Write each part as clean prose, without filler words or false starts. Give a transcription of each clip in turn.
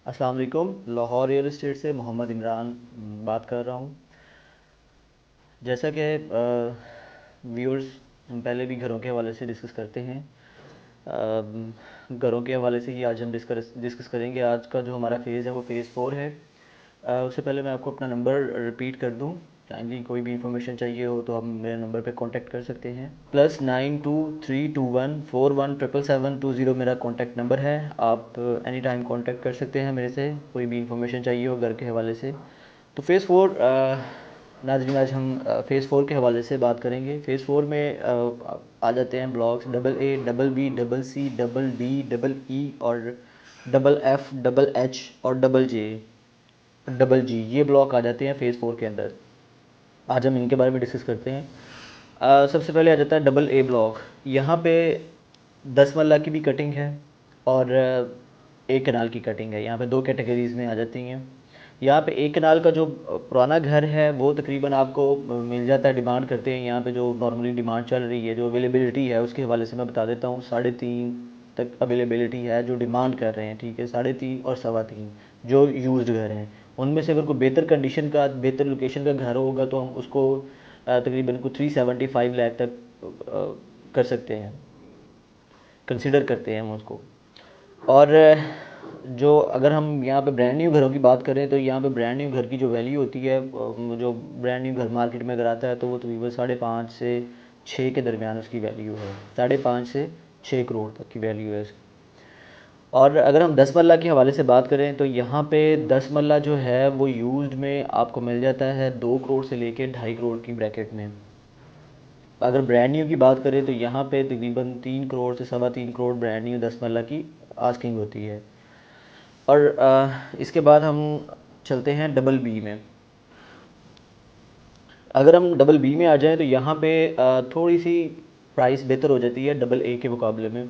अस्सलाम वालेकुम। Lahore real estate से मोहम्मद इमरान बात कर रहा हूँ। जैसा कि व्यूअर्स हम पहले भी घरों के हवाले से डिस्कस करते हैं। घरों के हवाले से ही आज हम डिस्कस करेंगे। आज का जो हमारा फेज़ है वो फ़ेज़ 4 है। उससे पहले मैं आपको अपना नंबर रिपीट कर दूँ। काइंडली कोई भी इंफॉर्मेशन चाहिए हो तो आप मेरे नंबर पे कांटेक्ट कर सकते हैं। +923214177720 मेरा कांटेक्ट नंबर है। आप एनी टाइम कांटेक्ट कर सकते हैं मेरे से, कोई भी इंफॉर्मेशन चाहिए हो घर के हवाले से। तो फ़ेज़ 4 नाज़रीन, आज हम फ़ेज़ 4 के हवाले से बात करेंगे। फ़ेज़ 4 में आ जाते हैं blocks AA, BB, CC, D, E और F, H और J, G। ये ब्लॉक आ जाते हैं फ़ेज़ 4 के अंदर। आज हम इनके बारे में डिस्कस करते हैं। सबसे पहले आ जाता है AA ब्लॉक। यहाँ पे 10 मरला की भी कटिंग है और एक कनाल की कटिंग है। यहाँ पे दो कैटेगरीज़ में आ जाती हैं। यहाँ पे एक कनाल का जो पुराना घर है वो तकरीबन आपको मिल जाता है, डिमांड करते हैं। यहाँ पे जो नॉर्मली डिमांड चल रही है, जो अवेलेबिलिटी है, उसके हवाले से मैं बता देता हूँ। 3.5 तक अवेलेबिलिटी है जो डिमांड कर रहे हैं, ठीक है। 3.5 और 3.25 जो यूज्ड घर हैं, उनमें से अगर कोई बेहतर कंडीशन का, बेहतर लोकेशन का घर होगा तो हम उसको तकरीबन को 375 लाख तक कर सकते हैं, कंसिडर करते हैं हम उसको। और जो अगर हम यहाँ पे ब्रांड न्यू घरों की बात करें तो यहाँ पे ब्रांड न्यू घर की जो वैल्यू होती है, जो ब्रांड न्यू घर मार्केट में अगर आता है तो वो तकरीबन 5.5 से 6 के दरमियान उसकी वैल्यू है। 5.5 से 6 करोड़ तक की वैल्यू है। और अगर हम 10 मरला के हवाले से बात करें तो यहाँ पे 10 मरला जो है वो यूज्ड में आपको मिल जाता है 2 करोड़ से लेके 2.5 करोड़ की ब्रैकेट में। अगर ब्रांड न्यू की बात करें तो यहाँ पे तकरीबन 3 करोड़ से 3.25 करोड़ ब्रांड न्यू 10 मरला की आस्किंग होती है। और इसके बाद हम चलते हैं BB में। अगर हम BB में आ जाएं तो यहाँ पे थोड़ी सी प्राइस बेहतर हो जाती है AA के मुकाबले में।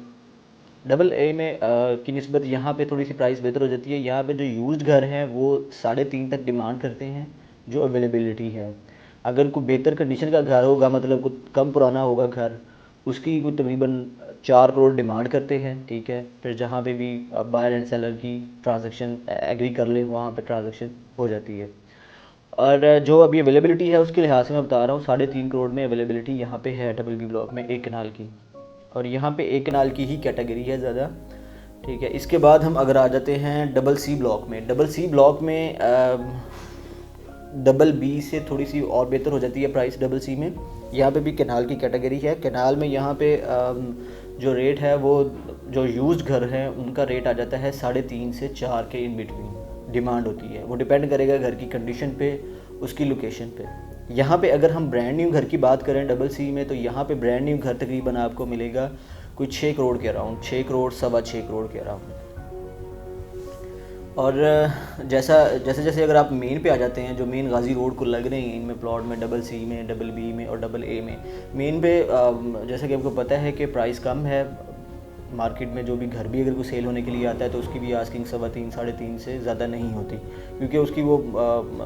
AA में की निस्बत यहाँ पे थोड़ी सी प्राइस बेहतर हो जाती है। यहाँ पे जो यूज्ड घर हैं वो 3.5 तक डिमांड करते हैं जो अवेलेबिलिटी है। अगर कोई बेहतर कंडीशन का घर होगा, मतलब कुछ कम पुराना होगा घर, उसकी कोई तकरीबन 4 करोड़ डिमांड करते हैं, ठीक है। फिर जहाँ पे भी बायर एंड सेलर की ट्रांजैक्शन एग्री कर ले वहाँ पे ट्रांजैक्शन हो जाती है। और जो अभी अवेलेबिलिटी है उसके लिहाज से मैं बता रहा हूँ, 3.5 करोड़ में अवेलेबिलिटी यहाँ पे है BB ब्लॉक में एक कनाल की। और यहाँ पे एक कनाल की ही कैटेगरी है ज़्यादा, ठीक है। इसके बाद हम अगर आ जाते हैं CC ब्लॉक में। CC ब्लॉक में BB से थोड़ी सी और बेहतर हो जाती है प्राइस CC में। यहाँ पे भी कनाल की कैटेगरी है। कनाल में यहाँ पे जो रेट है वो जो यूज्ड घर हैं उनका रेट आ जाता है 3.5 से 4 के इन बिटवीन डिमांड होती है। वो डिपेंड करेगा घर की कंडीशन पे, उसकी लोकेशन पे। यहाँ पे अगर हम ब्रांड न्यू घर की बात करें CC में तो यहाँ पे ब्रांड न्यू घर तकरीबन आपको मिलेगा कोई 6 करोड़ के अराउंड, 6 करोड़ 6.25 करोड़ के अराउंड। और जैसे जैसे अगर आप मेन पे आ जाते हैं, जो मेन गाजी रोड को लग रहे हैं इनमें प्लॉट में, CC में, BB में और AA में। मेन पे जैसा कि आपको पता है कि प्राइस कम है मार्केट में। जो भी घर भी अगर कोई सेल होने के लिए आता है तो उसकी भी आस्किंग 3.25 3.5 से ज़्यादा नहीं होती, क्योंकि उसकी वो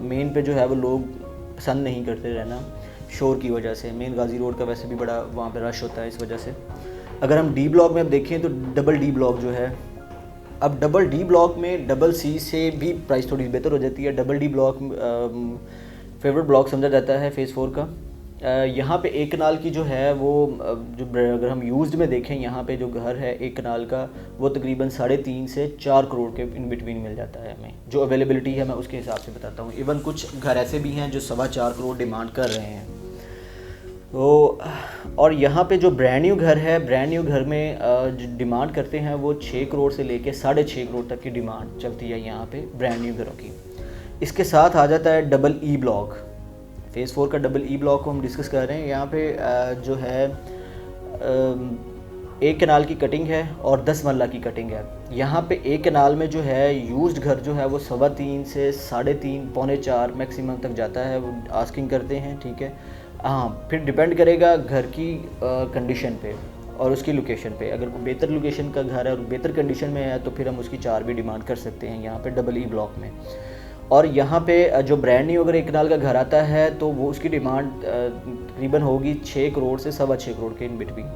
मेन पे जो है वो लोग पसंद नहीं करते रहना शोर की वजह से। मेन गाजी रोड का वैसे भी बड़ा वहाँ पे रश होता है इस वजह से। अगर हम D ब्लॉक में अब देखें तो D ब्लॉक जो है, अब D ब्लॉक में CC से भी प्राइस थोड़ी बेहतर हो जाती है। D ब्लॉक फेवरेट ब्लॉक समझा जाता है फ़ेज़ 4 का। यहाँ पे एक कनाल की जो है वो जो अगर हम यूज्ड में देखें, यहाँ पे जो घर है एक कनाल का वो तकरीबन 3.5 से 4 करोड़ के इन बिटवीन मिल जाता है हमें। जो अवेलेबिलिटी है मैं उसके हिसाब से बताता हूँ। इवन कुछ घर ऐसे भी हैं जो 4.25 करोड़ डिमांड कर रहे हैं। तो और यहाँ पे जो ब्रांड न्यू घर है, ब्रांड न्यू घर में जो डिमांड करते हैं वो 6 करोड़ से लेके 6.5 करोड़ तक की डिमांड चलती है यहाँ पे ब्रांड न्यू घरों की। इसके साथ आ जाता है EE ब्लॉक। फ़ेज़ 4 का EE ब्लॉक को हम डिस्कस कर रहे हैं। यहाँ पे जो है एक कनाल की कटिंग है और 10 मरला की कटिंग है। यहाँ पे एक कनाल में जो है यूज्ड घर जो है वो 3.25 से 3.5 पौने 4 मैक्सिमम तक जाता है, वो आस्किंग करते हैं, ठीक है। हाँ, फिर डिपेंड करेगा घर की कंडीशन पे और उसकी लोकेशन पे। अगर कोई बेहतर लोकेशन का घर है और बेहतर कंडीशन में है तो फिर हम उसकी 4 भी डिमांड कर सकते हैं यहाँ पे EE ब्लॉक में। और यहाँ पे जो ब्रांड न्यू अगर एक कनाल का घर आता है तो वो उसकी डिमांड तकरीबन होगी 6 करोड़ से 6.25 करोड़ के इन बिटवीन।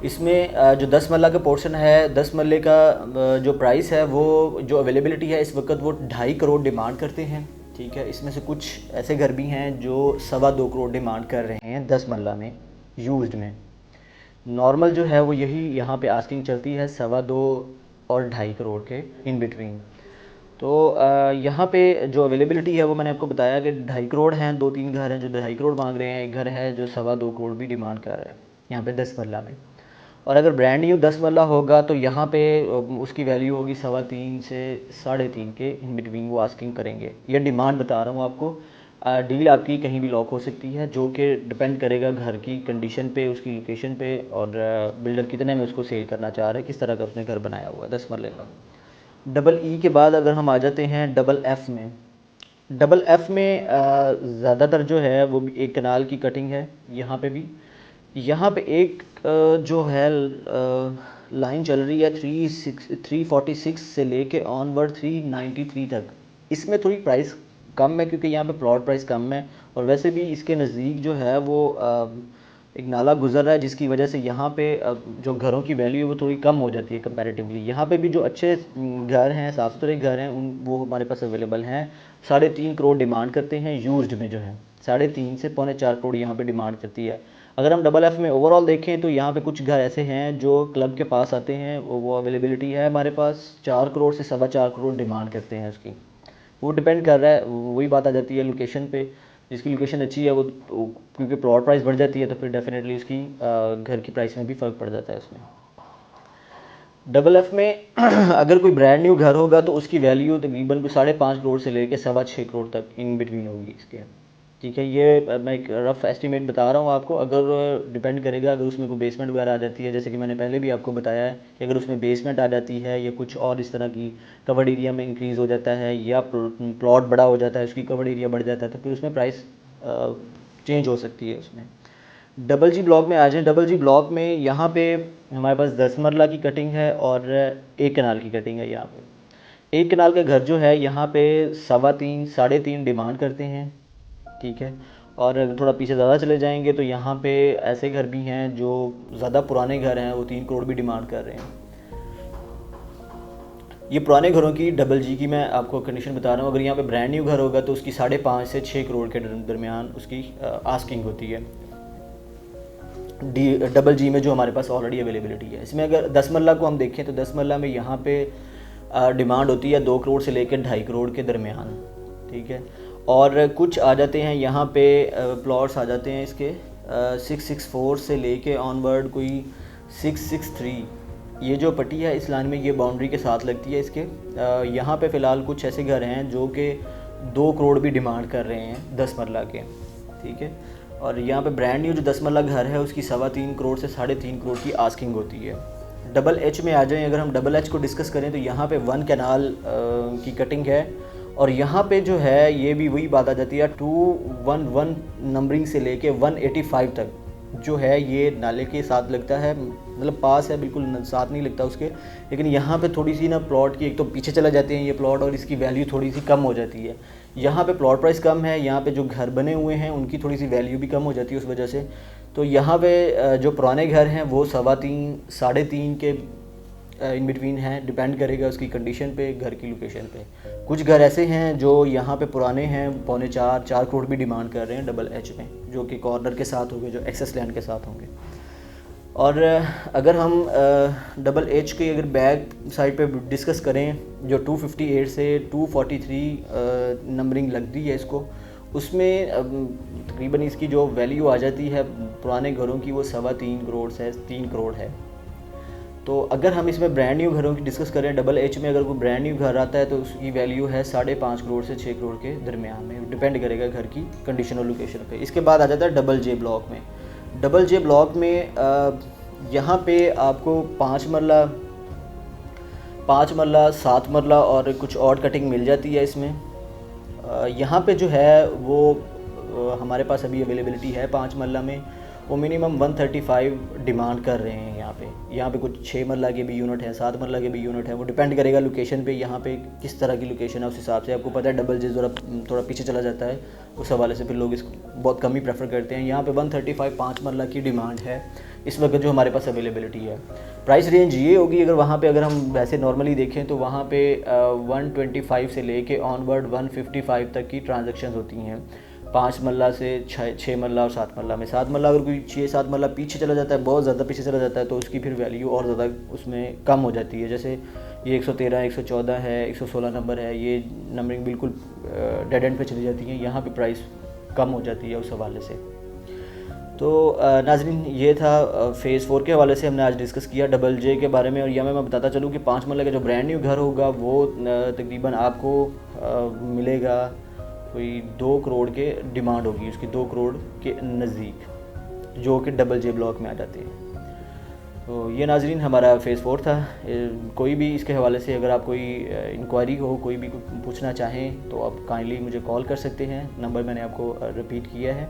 इसमें जो 10 मरला का पोर्शन है, 10 मरले का जो प्राइस है वो जो अवेलेबिलिटी है इस वक्त वो 2.5 करोड़ डिमांड करते हैं। ठीक है, इसमें से कुछ ऐसे घर भी हैं जो 2.25 करोड़ डिमांड कर रहे हैं 10 मरला में यूज्ड में। नॉर्मल जो है वो यही यहाँ पे आस्किंग चलती है 2.25 और 2.5 करोड़ के इन बिटवीन। तो यहाँ पे जो अवेलेबिलिटी है वो मैंने आपको बताया कि 2.5 करोड़ हैं, 2-3 घर हैं जो 2.5 करोड़ मांग रहे हैं, एक घर है जो 2.25 करोड़ भी डिमांड कर रहा है यहाँ पे 10 मरला में। और अगर ब्रांड न्यू 10 मरला होगा तो यहाँ पे उसकी वैल्यू होगी 3.25 से 3.5 के इन बिटवीन वो आस्किंग करेंगे। ये डिमांड बता रहा हूँ आपको। डील आपकी कहीं भी लॉक हो सकती है, जो कि डिपेंड करेगा घर की कंडीशन पे, उसकी लोकेशन पे, और बिल्डर कितने में उसको सेल करना चाह रहा है, किस तरह का उसने घर बनाया हुआ है 10 मरले का। डबल ई के बाद अगर हम आ जाते हैं डबल एफ़ में। डबल एफ़ में ज़्यादातर जो है वो भी एक कनाल की कटिंग है। यहाँ पे भी, यहाँ पे एक जो है लाइन चल रही है 346 से लेके ऑनवर्ड 393 तक। इसमें थोड़ी प्राइस कम है क्योंकि यहाँ पे प्लॉट प्राइस कम है, और वैसे भी इसके नज़दीक जो है वो एक नाला गुजर रहा है जिसकी वजह से यहाँ पे जो घरों की वैल्यू है वो थोड़ी कम हो जाती है कंपैरेटिवली। यहाँ पे भी जो अच्छे घर हैं, साफ़ सुथरे घर हैं, उन वो हमारे पास अवेलेबल हैं। 3.5 करोड़ डिमांड करते हैं यूज्ड में जो है, 3.5 से 3.25 करोड़ यहाँ पे डिमांड करती है। अगर हम डबल एफ़ में ओवरऑल देखें तो यहाँ पे कुछ घर ऐसे हैं जो क्लब के पास आते हैं, वो अवेलेबिलिटी है हमारे पास 4 करोड़ से 4.25 करोड़ डिमांड करते हैं उसकी। वो डिपेंड कर रहा है, वही बात आ जाती है लोकेशन पे। जिसकी लोकेशन अच्छी है वो क्योंकि प्लॉट प्राइस बढ़ जाती है तो फिर डेफिनेटली उसकी घर की प्राइस में भी फ़र्क पड़ जाता है उसमें। डबल एफ़ में अगर कोई ब्रांड न्यू घर होगा तो उसकी वैल्यू तकरीबन 5.5 करोड़ से लेकर 6.25 करोड़ तक इन बिटवीन होगी इसके। ठीक है, ये मैं एक रफ़ एस्टीमेट बता रहा हूँ आपको। अगर डिपेंड करेगा, अगर उसमें कोई बेसमेंट वगैरह आ जाती है, जैसे कि मैंने पहले भी आपको बताया है कि अगर उसमें बेसमेंट आ जाती है या कुछ और इस तरह की कवर्ड एरिया में इंक्रीज़ हो जाता है, या प्लॉट बड़ा हो जाता है, उसकी कवर्ड एरिया बढ़ जाता है, तो फिर उसमें प्राइस चेंज हो सकती है उसमें। डबल जी ब्लॉक में आ जाएँ। डबल जी ब्लॉक में यहाँ पे हमारे पास 10 मरला की कटिंग है और एक कनाल की कटिंग है। यहाँ पे एक कनाल का घर जो है यहाँ पे 3.25 3.5 डिमांड करते हैं। ठीक है, और अगर थोड़ा पीछे ज़्यादा चले जाएंगे तो यहाँ पे ऐसे घर भी हैं जो ज़्यादा पुराने घर हैं, वो 3 करोड़ भी डिमांड कर रहे हैं। ये पुराने घरों की डबल जी की मैं आपको कंडीशन बता रहा हूँ। अगर यहाँ पे ब्रांड न्यू घर होगा तो उसकी 5.5 से 6 करोड़ के दरमियान उसकी आस्किंग होती है डबल जी में, जो हमारे पास ऑलरेडी अवेलेबिलिटी है। इसमें अगर 10 मरला को हम देखें तो 10 मरला में यहाँ पे डिमांड होती है 2 करोड़ से लेकर 2.5 करोड़ के दरमियान। ठीक है, और कुछ आ जाते हैं यहाँ पे प्लॉट्स आ जाते हैं इसके 664 से लेके ऑनवर्ड कोई 663। ये जो पट्टी है इस लाइन में ये बाउंड्री के साथ लगती है इसके। यहाँ पे फ़िलहाल कुछ ऐसे घर हैं जो कि 2 करोड़ भी डिमांड कर रहे हैं 10 मरला के। ठीक है, और यहाँ पे ब्रांड न्यू जो 10 मरला घर है उसकी 3.25 करोड़ से 3.5 करोड़ की आस्किंग होती है। डबल एच में आ जाएं, अगर हम डबल एच को डिस्कस करें तो यहाँ पे 1 कैनाल की कटिंग है, और यहाँ पे जो है ये भी वही बात आ जाती है 211 नंबरिंग से लेके 185 तक जो है ये नाले के साथ लगता है, मतलब पास है, बिल्कुल साथ नहीं लगता उसके। लेकिन यहाँ पे थोड़ी सी ना प्लॉट की, एक तो पीछे चला जाते हैं ये प्लॉट और इसकी वैल्यू थोड़ी सी कम हो जाती है। यहाँ पे प्लॉट प्राइस कम है, यहाँ पे जो घर बने हुए हैं उनकी थोड़ी सी वैल्यू भी कम हो जाती है उस वजह से। तो यहाँ पे जो पुराने घर हैं वो 3.25 3.5 के इन बिटवीन हैं, डिपेंड करेगा उसकी कंडीशन पे, घर की लोकेशन पे। कुछ घर ऐसे हैं जो यहाँ पे पुराने हैं 3.25 4 करोड़ भी डिमांड कर रहे हैं डबल एच में, जो कि कॉर्नर के साथ होंगे, जो एक्सेस लैंड के साथ होंगे। और अगर हम डबल एच की अगर बैक साइड पे डिस्कस करें, जो 258 से 243 नंबरिंग लगती है इसको, उसमें तकरीबन इसकी जो वैल्यू आ जाती है पुराने घरों की वो 3.25 करोड़ से 3 करोड़ है। तो अगर हम इसमें ब्रांड न्यू घरों की डिस्कस करें, डबल एच में अगर कोई ब्रांड न्यू घर आता है तो उसकी वैल्यू है 5.5 करोड़ से 6 करोड़ के दरमियान में, डिपेंड करेगा घर की कंडीशन और लोकेशन पे। इसके बाद आ जाता है डबल जे ब्लॉक में। डबल जे ब्लॉक में यहाँ पे आपको 5 मरला 7 मरला और कुछ और कटिंग मिल जाती है इसमें। यहाँ पे जो है वो हमारे पास अभी अवेलेबिलिटी है 5 मरला में, वो मिनिमम 135 डिमांड कर रहे हैं यहाँ पे कुछ 6 मरला के भी यूनिट हैं, 7 मरला के भी यूनिट हैं। वो डिपेंड करेगा लोकेशन पे, यहाँ पे किस तरह की लोकेशन है उस हिसाब से। आपको पता है डबल जे थोड़ा पीछे चला जाता है, उस हवाले से फिर लोग इसको बहुत कम ही प्रेफर करते हैं। यहाँ पे 135 5 मरला की डिमांड है। इस वक्त जो हमारे पास अवेलेबिलिटी है। प्राइस रेंज ये होगी, अगर वहाँ पे अगर हम वैसे नॉर्मली देखें तो वहाँ पे 125 से लेके ऑनवर्ड 155 तक की ट्रांजैक्शंस होती हैं, 5 मल्ला से 6 मल्ला और 7 मल्ला में। 7 मल्ला अगर कोई 6-7 मल्ला पीछे चला जाता है, बहुत ज़्यादा पीछे चला जाता है, तो उसकी फिर वैल्यू और ज़्यादा उसमें कम हो जाती है। जैसे ये 113, 114 है, 116 नंबर है, ये नंबरिंग बिल्कुल डेड एंड पे चली जाती है, यहाँ पे प्राइस कम हो जाती है उस हवाले से। तो नाज़रीन, ये था फ़ेज़ 4 के हवाले से हमने आज डिस्कस किया डबल जे के बारे में। और यह मैं बताता चलूँ कि 5 मरले का जो ब्रांड न्यू घर होगा वो तकरीबन आपको मिलेगा कोई 2 करोड़ के डिमांड होगी उसकी, 2 करोड़ के नज़दीक, जो कि डबल जे ब्लॉक में आ जाते हैं। तो ये नाज़रीन हमारा फ़ेज़ 4 था। कोई भी इसके हवाले से अगर आप कोई इंक्वायरी हो, कोई भी पूछना चाहें तो आप काइंडली मुझे कॉल कर सकते हैं। नंबर मैंने आपको रिपीट किया है।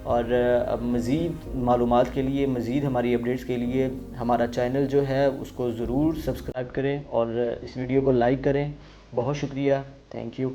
और अब मज़ीद मालूमात के लिए, मज़ीद हमारी अपडेट्स के लिए हमारा चैनल जो है उसको ज़रूर सब्सक्राइब करें और इस वीडियो को लाइक करें। बहुत शुक्रिया, थैंक यू।